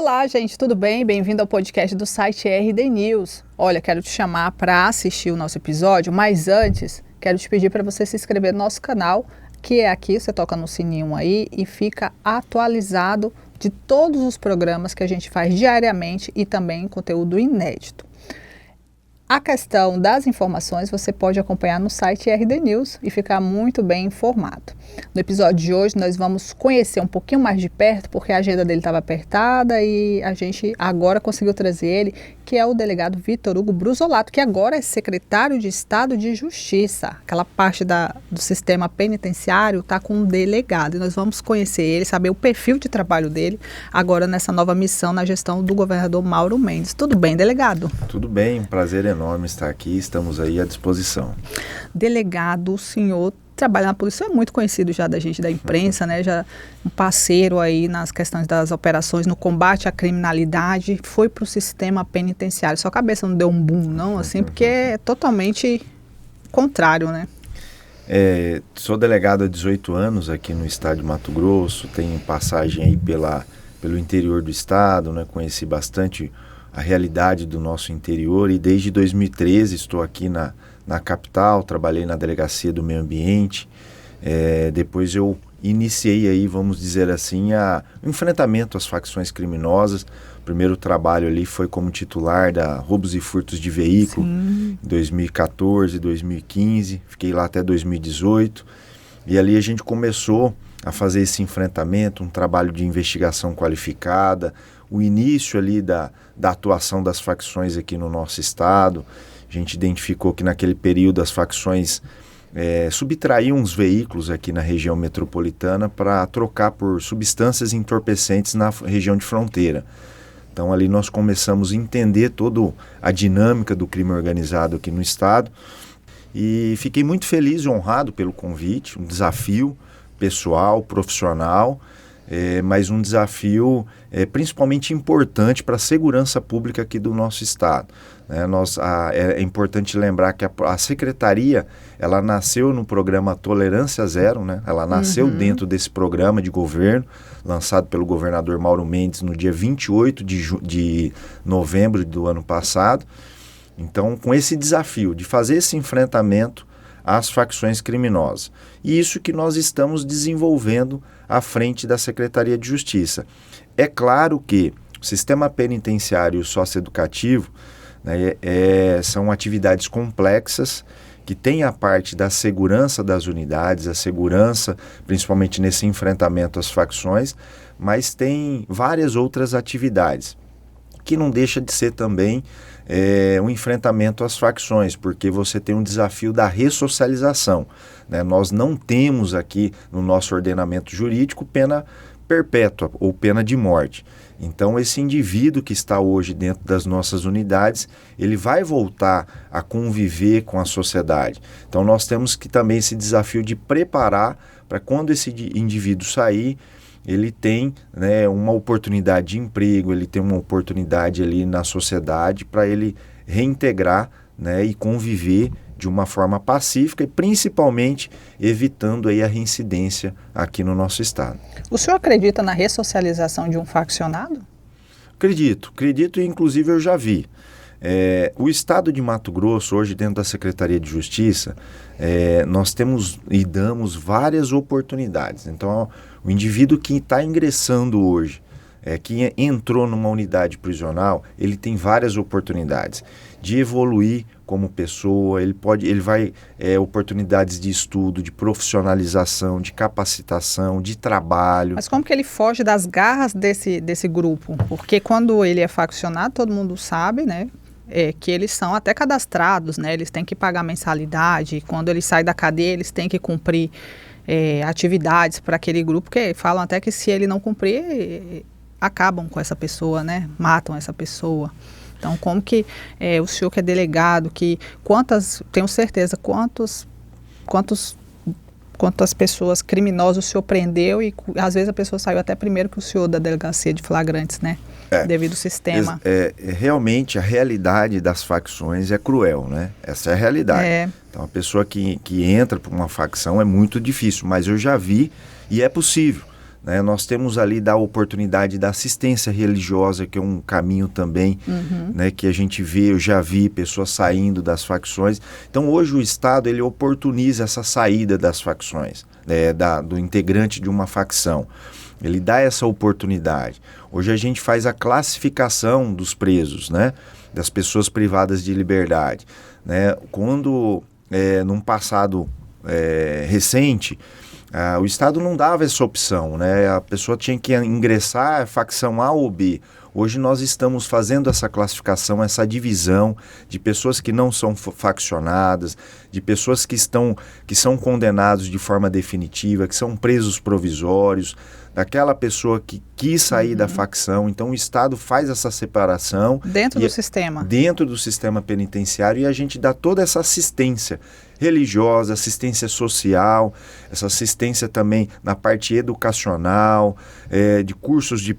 Olá, gente, tudo bem? Bem-vindo ao podcast do site RD News. Olha, quero te chamar para assistir o nosso episódio, mas antes, quero te pedir para você se inscrever no nosso canal, que é aqui, você toca no sininho aí e fica atualizado de todos os programas que a gente faz diariamente e também conteúdo inédito. A questão das informações você pode acompanhar no site RD News e ficar muito bem informado. No episódio de hoje nós vamos conhecer um pouquinho mais de perto, porque a agenda dele estava apertada e a gente agora conseguiu trazer ele, que é o delegado Vitor Hugo Brusolato, que agora é secretário de Estado de Justiça. Aquela parte do sistema penitenciário está com um delegado e nós vamos conhecer ele, saber o perfil de trabalho dele agora nessa nova missão na gestão do governador Mauro Mendes. Tudo bem, delegado? Tudo bem, um prazer enorme estar aqui, estamos aí à disposição. Delegado, o senhor trabalha na polícia, é muito conhecido já da gente da imprensa, né? Já um parceiro aí nas questões das operações no combate à criminalidade, foi para o sistema penitenciário. Sua cabeça não deu um boom, não, assim, porque é totalmente contrário, né? Sou delegado há 18 anos aqui no estado de Mato Grosso, tenho passagem aí pelo interior do estado, né? Conheci bastante a realidade do nosso interior e desde 2013 estou aqui na capital, trabalhei na Delegacia do Meio Ambiente, depois eu iniciei aí, vamos dizer assim, o enfrentamento às facções criminosas. O primeiro trabalho ali foi como titular da roubos e furtos de veículo. Sim. Em 2014, 2015, fiquei lá até 2018 e ali a gente começou a fazer esse enfrentamento, um trabalho de investigação qualificada, o início ali da atuação das facções aqui no nosso estado. A gente identificou que naquele período as facções subtraíam os veículos aqui na região metropolitana para trocar por substâncias entorpecentes na região de fronteira. Então ali nós começamos a entender toda a dinâmica do crime organizado aqui no estado e fiquei muito feliz e honrado pelo convite, um desafio pessoal, profissional, mas um desafio principalmente importante para a segurança pública aqui do nosso estado. É importante lembrar que a secretaria, ela nasceu no programa Tolerância Zero, né? Ela nasceu dentro desse programa de governo, lançado pelo governador Mauro Mendes no dia 28 de novembro do ano passado. Então, com esse desafio de fazer esse enfrentamento às facções criminosas. E isso que nós estamos desenvolvendo à frente da Secretaria de Justiça. É claro que o sistema penitenciário socioeducativo, né, são atividades complexas que têm a parte da segurança das unidades, a segurança, principalmente nesse enfrentamento às facções, mas tem várias outras atividades, que não deixa de ser também um enfrentamento às facções, porque você tem um desafio da ressocialização, né? Nós não temos aqui no nosso ordenamento jurídico pena perpétua ou pena de morte. Então esse indivíduo que está hoje dentro das nossas unidades, ele vai voltar a conviver com a sociedade. Então nós temos que também esse desafio de preparar para quando esse indivíduo sair, ele tem, né, uma oportunidade de emprego, ele tem uma oportunidade ali na sociedade para ele reintegrar, né, e conviver de uma forma pacífica e principalmente evitando aí a reincidência aqui no nosso estado. O senhor acredita na ressocialização de um faccionado? Acredito e inclusive eu já vi. O estado de Mato Grosso, hoje dentro da Secretaria de Justiça, nós temos e damos várias oportunidades. Então, o indivíduo que está ingressando hoje, que entrou numa unidade prisional, ele tem várias oportunidades de evoluir como pessoa, ele vai oportunidades de estudo, de profissionalização, de capacitação, de trabalho. Mas como que ele foge das garras desse grupo? Porque quando ele é faccionado, todo mundo sabe, né? Que eles são até cadastrados, né? Eles têm que pagar mensalidade, quando ele sai da cadeia eles têm que cumprir atividades para aquele grupo, porque falam até que se ele não cumprir, acabam com essa pessoa, né? Matam essa pessoa. Então, como que o senhor que é delegado, tenho certeza, quantas pessoas criminosas o senhor prendeu e às vezes a pessoa saiu até primeiro que o senhor da delegacia de flagrantes, né? Devido ao sistema. Realmente a realidade das facções é cruel, né? Essa é a realidade. Então a pessoa que entra para uma facção é muito difícil, mas eu já vi e é possível. né? Nós temos ali da oportunidade da assistência religiosa, que é um caminho também, né, que a gente vê, eu já vi pessoas saindo das facções. Então hoje o Estado ele oportuniza essa saída das facções, né, do integrante de uma facção. Ele dá essa oportunidade. Hoje a gente faz a classificação dos presos, né, das pessoas privadas de liberdade, né? Quando, num passado recente, o Estado não dava essa opção, né? A pessoa tinha que ingressar facção A ou B. Hoje nós estamos fazendo essa classificação, essa divisão de pessoas que não são faccionadas, de pessoas que são condenados de forma definitiva, que são presos provisórios, daquela pessoa que quis sair da facção. Então o Estado faz essa separação. Dentro do sistema. Dentro do sistema penitenciário, e a gente dá toda essa assistência religiosa, assistência social, essa assistência também na parte educacional, de cursos de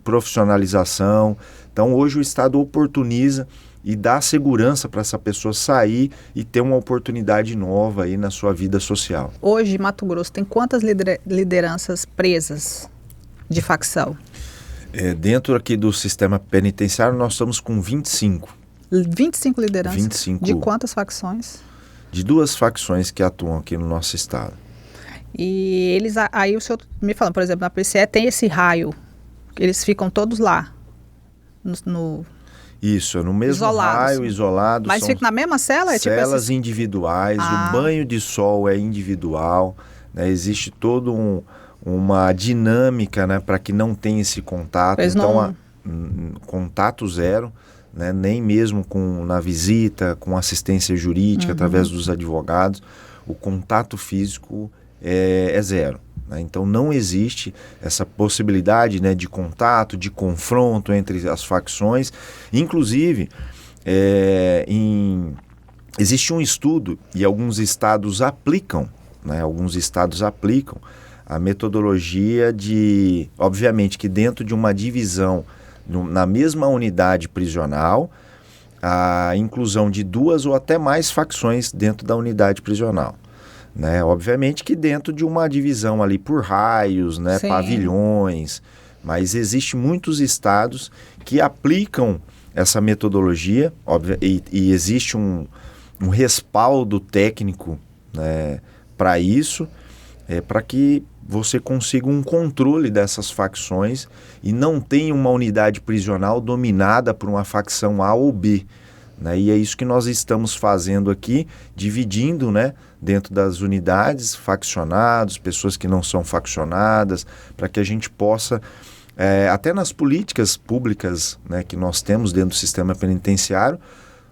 profissionalização. Então hoje o Estado oportuniza e dá segurança para essa pessoa sair e ter uma oportunidade nova aí na sua vida social. Hoje, Mato Grosso tem quantas lideranças presas de facção? Dentro aqui do sistema penitenciário, nós estamos com 25. 25 lideranças? 25. De quantas facções? De 2 facções que atuam aqui no nosso estado. E eles, aí o senhor me falando, por exemplo, na PCE tem esse raio, eles ficam todos lá, Isso, no mesmo raio, isolados. Mas fica na mesma cela? Celas individuais, o banho de sol é individual, né? Existe toda uma dinâmica, né, para que não tenha esse contato. Então, contato zero, né, nem mesmo na visita, com assistência jurídica, através dos advogados, o contato físico é zero. Então não existe essa possibilidade, né, de contato, de confronto entre as facções. Inclusive, existe um estudo e alguns estados aplicam, né, a metodologia obviamente que dentro de uma divisão, na mesma unidade prisional, a inclusão de 2 ou até mais facções dentro da unidade prisional. Né? Obviamente que dentro de uma divisão ali por raios, né, pavilhões, mas existem muitos estados que aplicam essa metodologia, e existe um respaldo técnico, né, para isso, para que você consiga um controle dessas facções e não tenha uma unidade prisional dominada por uma facção A ou B. Né? E é isso que nós estamos fazendo aqui, dividindo, né, dentro das unidades, faccionados, pessoas que não são faccionadas, para que a gente possa, até nas políticas públicas, né, que nós temos dentro do sistema penitenciário,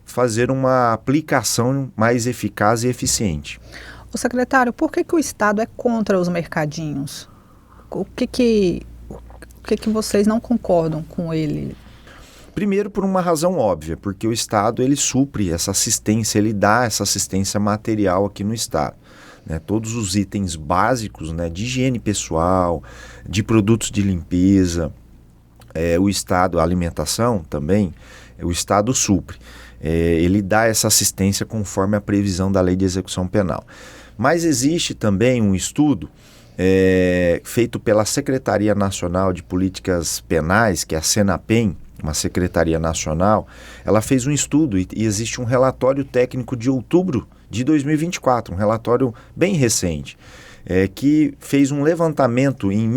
fazer uma aplicação mais eficaz e eficiente. Ô secretário, por que o Estado é contra os mercadinhos? O que vocês não concordam com ele? Primeiro, por uma razão óbvia, porque o Estado ele supre essa assistência, ele dá essa assistência material aqui no Estado. Né? Todos os itens básicos, né, de higiene pessoal, de produtos de limpeza, o Estado, a alimentação também, o Estado supre. Ele dá essa assistência conforme a previsão da Lei de Execução Penal. Mas existe também um estudo feito pela Secretaria Nacional de Políticas Penais, que é a Senapen, uma secretaria nacional. Ela fez um estudo e existe um relatório técnico de outubro de 2024, um relatório bem recente, que fez um levantamento em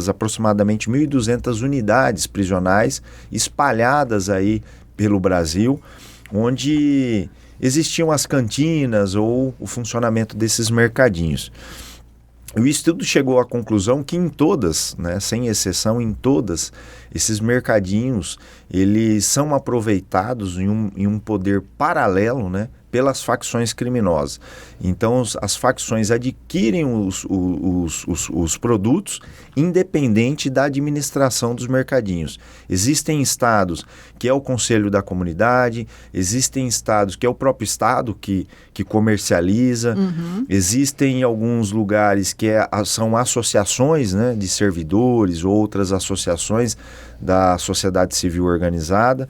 aproximadamente 1.200 unidades prisionais espalhadas aí pelo Brasil, onde existiam as cantinas ou o funcionamento desses mercadinhos. O estudo chegou à conclusão que em todas, né, sem exceção, em todas, esses mercadinhos, eles são aproveitados em um poder paralelo, né, pelas facções criminosas. Então as facções adquirem os produtos independente da administração dos mercadinhos. Existem estados que é o Conselho da Comunidade, existem estados que é o próprio estado que comercializa, existem alguns lugares que são associações, né, de servidores, outras associações da sociedade civil organizada.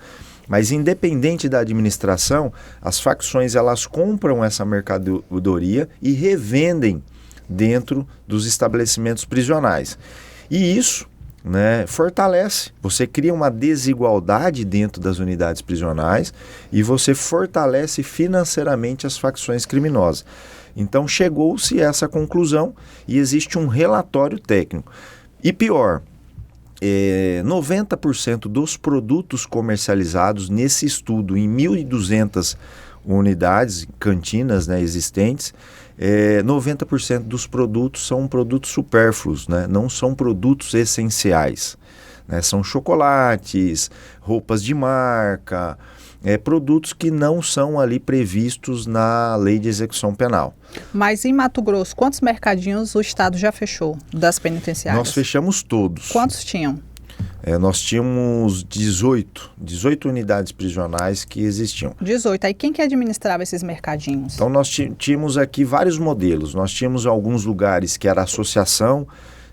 Mas independente da administração, as facções elas compram essa mercadoria e revendem dentro dos estabelecimentos prisionais. E isso, né, fortalece, você cria uma desigualdade dentro das unidades prisionais e você fortalece financeiramente as facções criminosas. Então chegou-se a essa conclusão e existe um relatório técnico. E pior, 90% dos produtos comercializados nesse estudo em 1.200 unidades, cantinas, né, existentes, 90% dos produtos são produtos supérfluos, né, não são produtos essenciais. Né, são chocolates, roupas de marca, produtos que não são ali previstos na lei de execução penal. Mas em Mato Grosso, quantos mercadinhos o Estado já fechou das penitenciárias? Nós fechamos todos. Quantos tinham? Nós tínhamos 18 unidades prisionais que existiam. 18. Aí quem que administrava esses mercadinhos? Então nós tínhamos aqui vários modelos. Nós tínhamos alguns lugares que era associação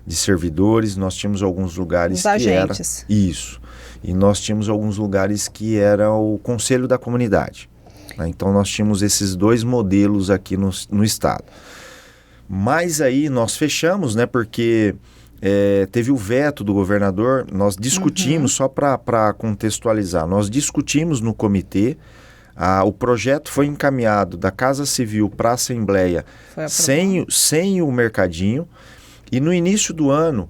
de servidores, nós tínhamos alguns lugares Os que agentes. era... Isso. E nós tínhamos alguns lugares que era o Conselho da Comunidade. Né? Então nós tínhamos esses dois modelos aqui no estado. Mas aí nós fechamos, né, porque teve o veto do governador, nós discutimos, só para contextualizar, nós discutimos no comitê, o projeto foi encaminhado da Casa Civil para a Assembleia sem o mercadinho, e no início do ano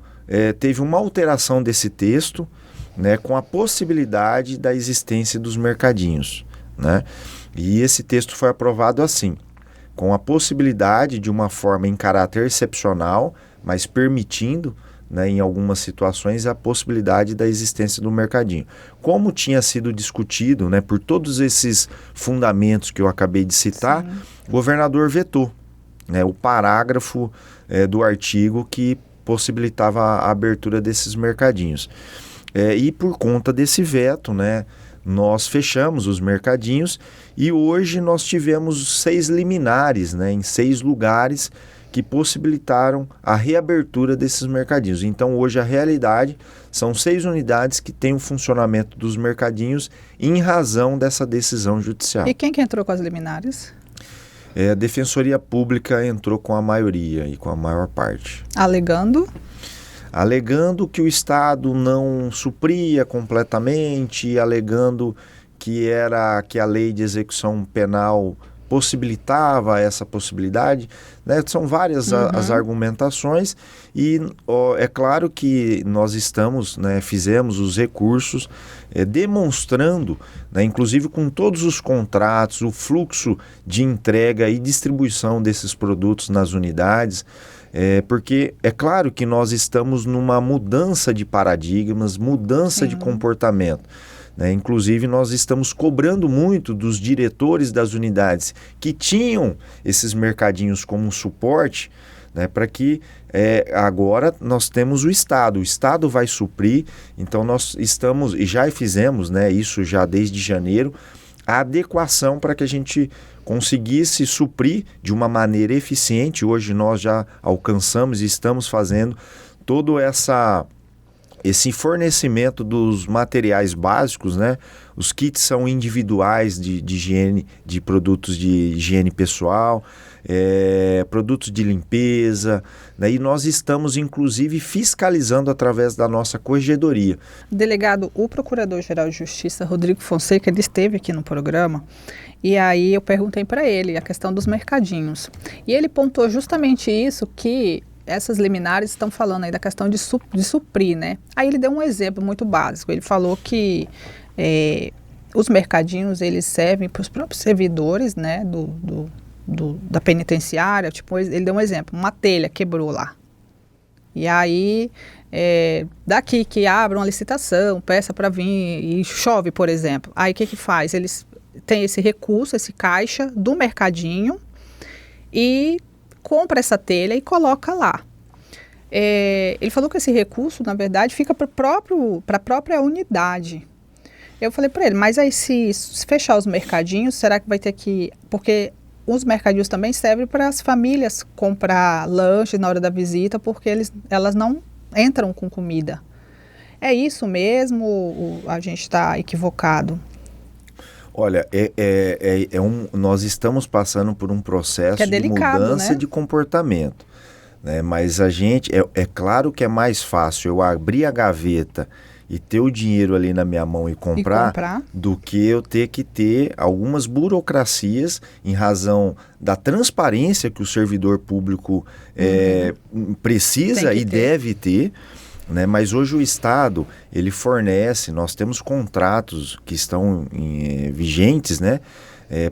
teve uma alteração desse texto, né, com a possibilidade da existência dos mercadinhos, né? E esse texto foi aprovado assim, com a possibilidade de uma forma em caráter excepcional, mas permitindo, né, em algumas situações, a possibilidade da existência do mercadinho. Como tinha sido discutido, né, por todos esses fundamentos que eu acabei de citar, o governador vetou, né, o parágrafo do artigo que possibilitava a abertura desses mercadinhos. E por conta desse veto, né, nós fechamos os mercadinhos e hoje nós tivemos 6 liminares, né, em 6 lugares que possibilitaram a reabertura desses mercadinhos. Então hoje a realidade são 6 unidades que têm o funcionamento dos mercadinhos em razão dessa decisão judicial. E quem que entrou com as liminares? A Defensoria Pública entrou com a maioria e com a maior parte. Alegando que o Estado não supria completamente, alegando que a lei de execução penal possibilitava essa possibilidade, né? São várias as argumentações e é claro que nós estamos, né, fizemos os recursos demonstrando, né, inclusive com todos os contratos, o fluxo de entrega e distribuição desses produtos nas unidades, porque é claro que nós estamos numa mudança de paradigmas, mudança de comportamento. Né? Inclusive nós estamos cobrando muito dos diretores das unidades que tinham esses mercadinhos como suporte, né, para que agora nós temos o Estado vai suprir, então nós estamos, e já fizemos, né, isso já desde janeiro, a adequação para que a gente conseguisse suprir de uma maneira eficiente. Hoje nós já alcançamos e estamos fazendo todo esse fornecimento dos materiais básicos, né? Os kits são individuais de higiene, de produtos de higiene pessoal, produtos de limpeza, né? E nós estamos inclusive fiscalizando através da nossa corregedoria. Delegado, o Procurador-Geral de Justiça, Rodrigo Fonseca, ele esteve aqui no programa e aí eu perguntei para ele a questão dos mercadinhos. E ele pontuou justamente isso, que essas liminares estão falando aí da questão de suprir, né? Aí ele deu um exemplo muito básico. Ele falou que os mercadinhos, eles servem para os próprios servidores, né, da penitenciária. Tipo, ele deu um exemplo, uma telha quebrou lá. E aí, daqui que abre uma licitação, peça para vir e chove, por exemplo. Aí o que faz? Eles têm esse recurso, esse caixa do mercadinho e compra essa telha e coloca lá. Ele falou que esse recurso, na verdade, fica para a própria unidade. Eu falei para ele, mas aí se fechar os mercadinhos, será que vai ter que... Porque os mercadinhos também servem para as famílias comprar lanche na hora da visita, porque elas não entram com comida. É isso mesmo ou a gente está equivocado? Olha, nós estamos passando por um processo de mudança, né, de comportamento. né? Mas a gente, é claro que é mais fácil eu abrir a gaveta e ter o dinheiro ali na minha mão e comprar do que eu ter que ter algumas burocracias em razão da transparência que o servidor público precisa e deve ter, né? Mas hoje o Estado, ele fornece, nós temos contratos que estão vigentes, né?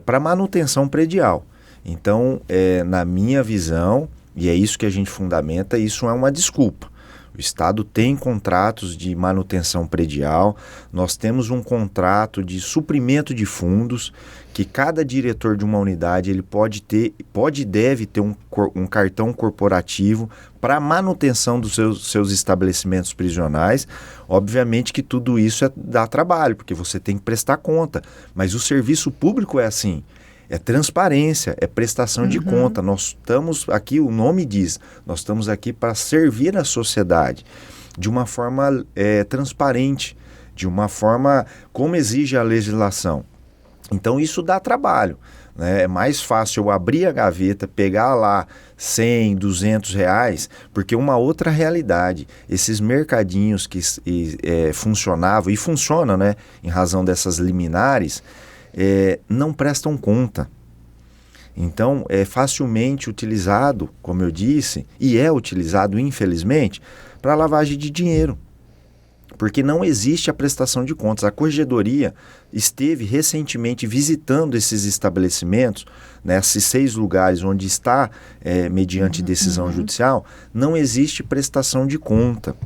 Para manutenção predial. Então, na minha visão, e é isso que a gente fundamenta, isso é uma desculpa. O Estado tem contratos de manutenção predial, nós temos um contrato de suprimento de fundos, que cada diretor de uma unidade ele pode e deve ter um cartão corporativo para manutenção dos seus estabelecimentos prisionais. Obviamente que tudo isso dá trabalho, porque você tem que prestar conta, mas o serviço público é assim. É transparência, é prestação de conta. Nós estamos aqui, o nome diz, nós estamos aqui para servir a sociedade de uma forma transparente, de uma forma como exige a legislação. Então isso dá trabalho, né? É mais fácil eu abrir a gaveta, pegar lá 100, 200 reais, porque uma outra realidade, esses mercadinhos que funcionavam e funcionam, né, em razão dessas liminares, não prestam conta. Então é facilmente utilizado, como eu disse, e é utilizado infelizmente, para lavagem de dinheiro. Porque não existe a prestação de contas. A Corregedoria esteve recentemente visitando esses estabelecimentos, nesses 6 lugares onde está, mediante decisão judicial, não existe prestação de conta,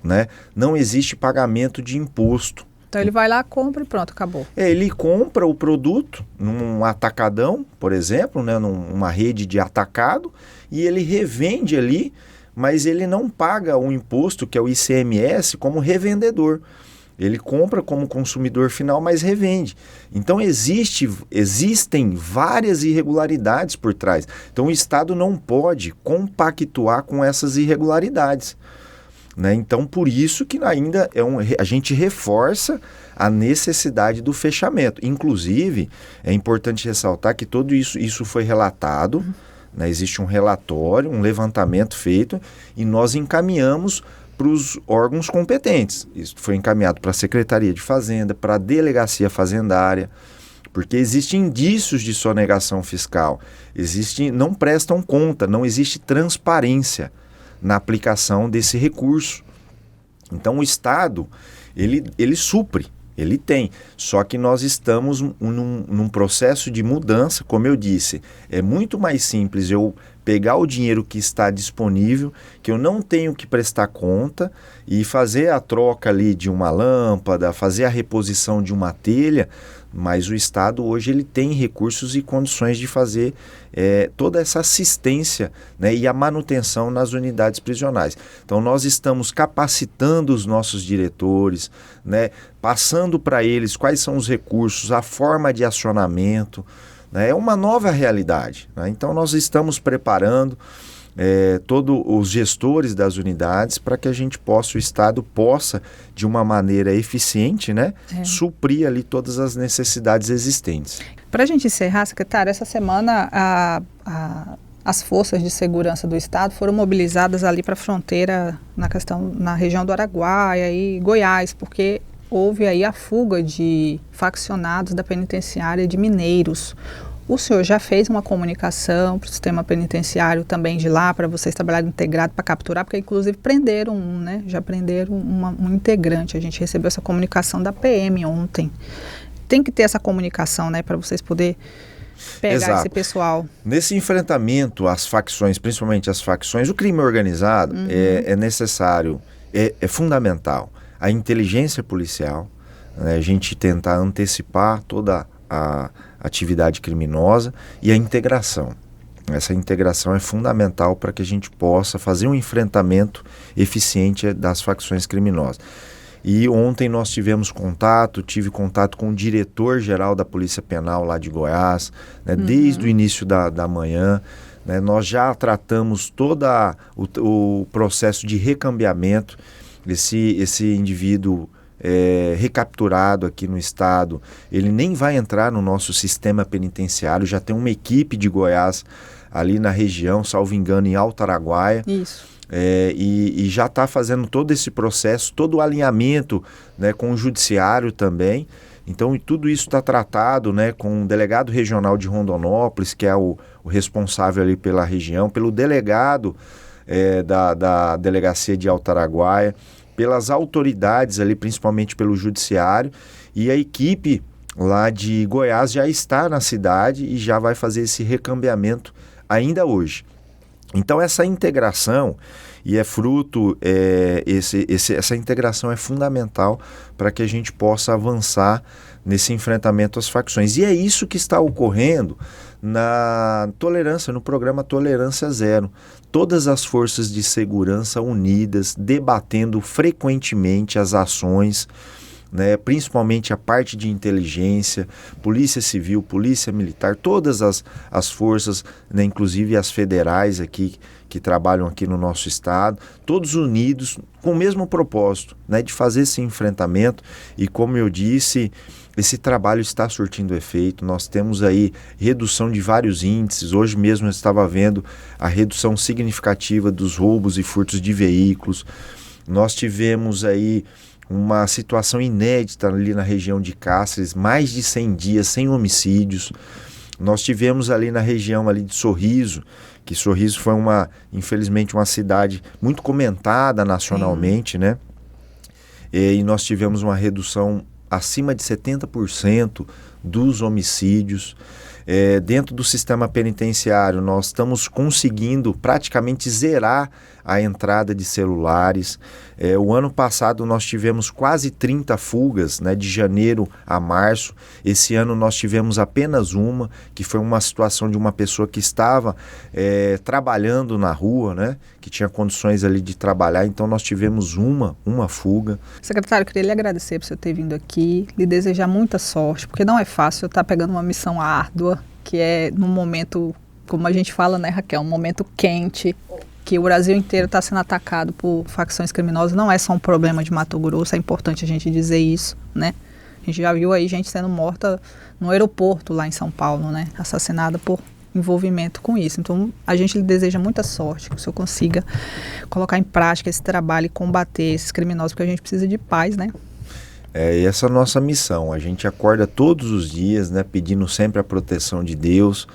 né? Não existe pagamento de imposto. Então ele vai lá, compra e pronto, acabou. Ele compra o produto num atacadão, por exemplo, né, numa rede de atacado, e ele revende ali, mas ele não paga o imposto, que é o ICMS, como revendedor. Ele compra como consumidor final, mas revende. Então existem várias irregularidades por trás. Então o Estado não pode compactuar com essas irregularidades, né? Então, por isso que ainda a gente reforça a necessidade do fechamento. Inclusive, é importante ressaltar que tudo isso foi relatado, né? Existe um relatório, um levantamento feito, e nós encaminhamos para os órgãos competentes. Isso foi encaminhado para a Secretaria de Fazenda, para a Delegacia Fazendária, porque existem indícios de sonegação fiscal, não prestam conta, não existe transparência na aplicação desse recurso. Então o Estado, ele supre, ele tem, só que nós estamos num processo de mudança, como eu disse, é muito mais simples eu pegar o dinheiro que está disponível, que eu não tenho que prestar conta, e fazer a troca ali de uma lâmpada, fazer a reposição de uma telha, mas o Estado hoje ele tem recursos e condições de fazer toda essa assistência, né, e a manutenção nas unidades prisionais. Então nós estamos capacitando os nossos diretores, né, passando para eles quais são os recursos, a forma de acionamento, né, é uma nova realidade, né? Então nós estamos preparando todos os gestores das unidades para que o Estado possa, de uma maneira eficiente, né, suprir ali todas as necessidades existentes. Para a gente encerrar, secretário, essa semana as forças de segurança do Estado foram mobilizadas ali para a fronteira, na região do Araguaia e Goiás, porque houve aí a fuga de faccionados da penitenciária de Mineiros. O senhor já fez uma comunicação para o sistema penitenciário também de lá, para vocês trabalharem integrado para capturar, porque inclusive prenderam né? Já prenderam um integrante. A gente recebeu essa comunicação da PM ontem. Tem que ter essa comunicação, né, para vocês poderem pegar esse pessoal. Nesse enfrentamento às facções, principalmente as facções, o crime organizado é necessário, é fundamental a inteligência policial, né, a gente tentar antecipar toda a atividade criminosa e a integração. Essa integração é fundamental para que a gente possa fazer um enfrentamento eficiente das facções criminosas. E ontem nós tive contato com o diretor-geral da Polícia Penal lá de Goiás, né, desde o início da manhã. Né, nós já tratamos todo o processo de recambiamento. Esse indivíduo recapturado aqui no estado, ele nem vai entrar no nosso sistema penitenciário, já tem uma equipe de Goiás ali na região, salvo engano, em Alto Araguaia. Isso. E já está fazendo todo esse processo, todo o alinhamento, né, com o judiciário também. Então, tudo isso está tratado, né, com o delegado regional de Rondonópolis, que é o responsável ali pela região, pelo delegado da delegacia de Alto Araguaia, pelas autoridades ali, principalmente pelo judiciário, e a equipe lá de Goiás já está na cidade e já vai fazer esse recambiamento ainda hoje. Então essa integração, e é fruto, essa integração é fundamental para que a gente possa avançar nesse enfrentamento às facções. E é isso que está ocorrendo na tolerância, no programa Tolerância Zero. Todas as forças de segurança unidas, debatendo frequentemente as ações, né, principalmente a parte de inteligência, Polícia Civil, Polícia Militar, todas as forças, né, inclusive as federais aqui, que trabalham aqui no nosso estado, todos unidos com o mesmo propósito, né, de fazer esse enfrentamento. E como eu disse, esse trabalho está surtindo efeito. Nós temos aí redução de vários índices. Hoje mesmo eu estava vendo a redução significativa dos roubos e furtos de veículos. Nós tivemos aí uma situação inédita ali na região de Cáceres, mais de 100 dias sem homicídios. Nós tivemos ali na região ali de Sorriso, que Sorriso foi infelizmente uma cidade muito comentada nacionalmente, né? E nós tivemos uma redução acima de 70% dos homicídios. Dentro do sistema penitenciário, nós estamos conseguindo praticamente zerar a entrada de celulares. O ano passado nós tivemos quase 30 fugas, né, de janeiro a março. Esse ano nós tivemos apenas uma, que foi uma situação de uma pessoa que estava trabalhando na rua, né, que tinha condições ali de trabalhar. Então nós tivemos uma fuga. Secretário, eu queria lhe agradecer por você ter vindo aqui, lhe desejar muita sorte, porque não é fácil estar pegando uma missão árdua, que é num momento, como a gente fala, né, Raquel, um momento quente, que o Brasil inteiro está sendo atacado por facções criminosas. Não é só um problema de Mato Grosso, é importante a gente dizer isso, né? A gente já viu aí gente sendo morta no aeroporto lá em São Paulo, né? Assassinada por envolvimento com isso. Então, a gente lhe deseja muita sorte, que o senhor consiga colocar em prática esse trabalho e combater esses criminosos, porque a gente precisa de paz, né? E essa é a nossa missão. A gente acorda todos os dias, né, pedindo sempre a proteção de Deus,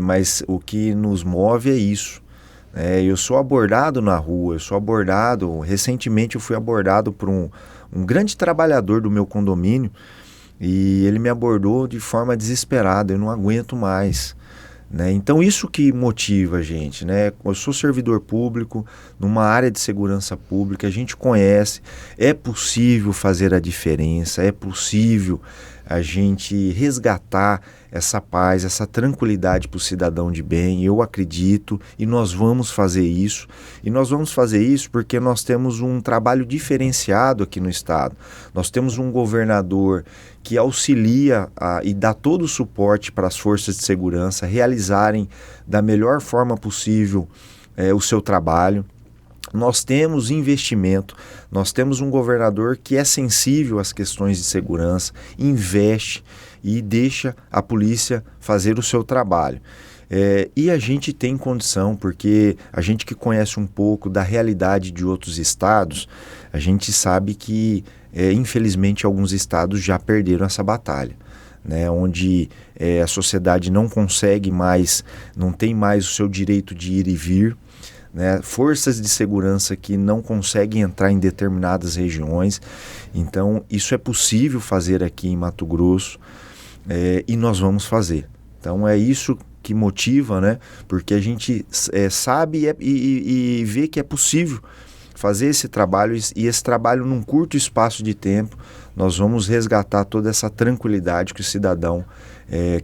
mas o que nos move é isso. Eu sou abordado na rua, recentemente eu fui abordado por um grande trabalhador do meu condomínio, e ele me abordou de forma desesperada: eu não aguento mais. Né? Então isso que motiva a gente, né? Eu sou servidor público, numa área de segurança pública, a gente conhece, é possível fazer a diferença, é possível a gente resgatar essa paz, essa tranquilidade para o cidadão de bem. Eu acredito, e nós vamos fazer isso. E nós vamos fazer isso porque nós temos um trabalho diferenciado aqui no estado. Nós temos um governador que auxilia e dá todo o suporte para as forças de segurança realizarem da melhor forma possível o seu trabalho. Nós temos investimento, nós temos um governador que é sensível às questões de segurança, investe e deixa a polícia fazer o seu trabalho. E a gente tem condição, porque a gente que conhece um pouco da realidade de outros estados, a gente sabe que, infelizmente, alguns estados já perderam essa batalha, né? Onde a sociedade não consegue mais, não tem mais o seu direito de ir e vir, né? Forças de segurança que não conseguem entrar em determinadas regiões. Então isso é possível fazer aqui em Mato Grosso, e nós vamos fazer. Então é isso que motiva, né? Porque a gente sabe e vê que é possível fazer esse trabalho, e esse trabalho num curto espaço de tempo nós vamos resgatar toda essa tranquilidade que o cidadão,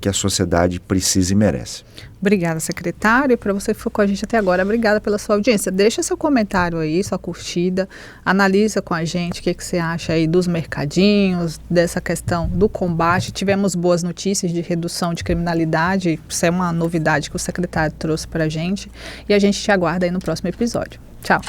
que a sociedade precisa e merece. Obrigada, secretário. E para você que ficou com a gente até agora, obrigada pela sua audiência. Deixa seu comentário aí, sua curtida, analisa com a gente o que você acha aí dos mercadinhos, dessa questão do combate. Tivemos boas notícias de redução de criminalidade, isso é uma novidade que o secretário trouxe para a gente, e a gente te aguarda aí no próximo episódio. Tchau!